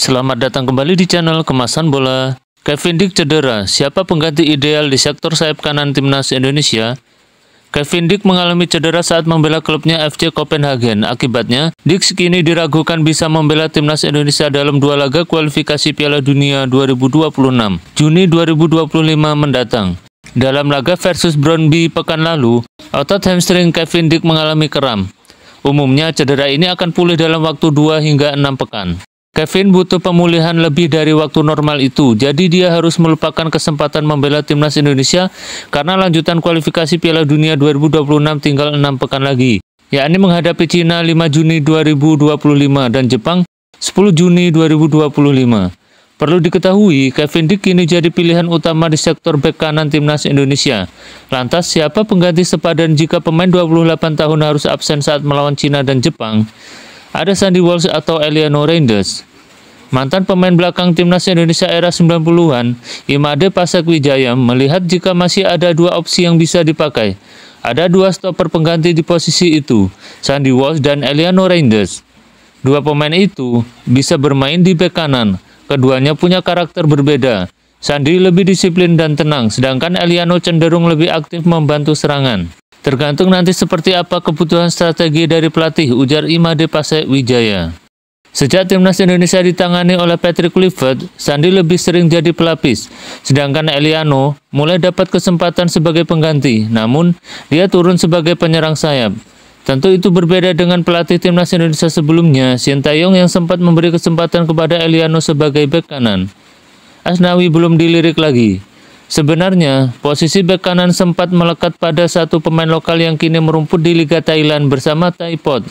Selamat datang kembali di channel Kemasan Bola. Kevin Dick cedera, siapa pengganti ideal di sektor sayap kanan timnas Indonesia? Kevin Dick mengalami cedera saat membela klubnya FC Copenhagen. Akibatnya, Dick kini diragukan bisa membela timnas Indonesia dalam dua laga kualifikasi Piala Dunia 2026, Juni 2025 mendatang. Dalam laga versus Brøndby pekan lalu, otot hamstring Kevin Dick mengalami kram. Umumnya cedera ini akan pulih dalam waktu 2 hingga 6 pekan. Kevin butuh pemulihan lebih dari waktu normal itu, jadi dia harus melupakan kesempatan membela timnas Indonesia karena lanjutan kualifikasi Piala Dunia 2026 tinggal 6 pekan lagi, yakni menghadapi Cina 5 Juni 2025 dan Jepang 10 Juni 2025. Perlu diketahui, Kevin Dick kini jadi pilihan utama di sektor bek kanan timnas Indonesia. Lantas, siapa pengganti sepadan jika pemain 28 tahun harus absen saat melawan Cina dan Jepang? Ada Sandy Walsh atau Eliano Reinders. Mantan pemain belakang timnas Indonesia era 90-an, Imade Pasek-Wijaya melihat jika masih ada dua opsi yang bisa dipakai. Ada dua stopper pengganti di posisi itu, Sandy Walsh dan Eliano Reinders. Dua pemain itu bisa bermain di bek kanan. Keduanya punya karakter berbeda. Sandy lebih disiplin dan tenang, sedangkan Eliano cenderung lebih aktif membantu serangan. Tergantung nanti seperti apa kebutuhan strategi dari pelatih, ujar Imade Pasek-Wijaya. Sejak timnas Indonesia ditangani oleh Patrick Kluivert, Sandy lebih sering jadi pelapis, sedangkan Eliano mulai dapat kesempatan sebagai pengganti, namun dia turun sebagai penyerang sayap. Tentu itu berbeda dengan pelatih timnas Indonesia sebelumnya, Sintayong yang sempat memberi kesempatan kepada Eliano sebagai bek kanan. Asnawi belum dilirik lagi. Sebenarnya, posisi bek kanan sempat melekat pada satu pemain lokal yang kini merumput di Liga Thailand bersama Thaipot,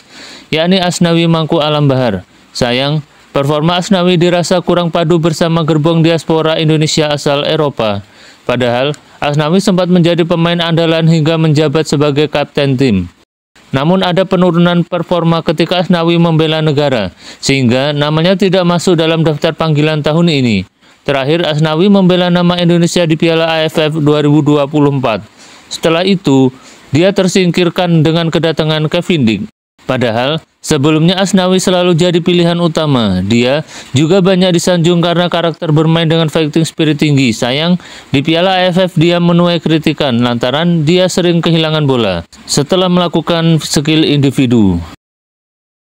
yakni Asnawi Mangku Alam Bahar. Sayang, performa Asnawi dirasa kurang padu bersama gerbong diaspora Indonesia asal Eropa. Padahal, Asnawi sempat menjadi pemain andalan hingga menjabat sebagai kapten tim. Namun ada penurunan performa ketika Asnawi membela negara, sehingga namanya tidak masuk dalam daftar panggilan tahun ini. Terakhir, Asnawi membela nama Indonesia di Piala AFF 2024. Setelah itu, dia tersingkirkan dengan kedatangan Kevin Dick. Padahal, sebelumnya Asnawi selalu jadi pilihan utama. Dia juga banyak disanjung karena karakter bermain dengan fighting spirit tinggi. Sayang, di Piala AFF dia menuai kritikan lantaran dia sering kehilangan bola setelah melakukan skill individu.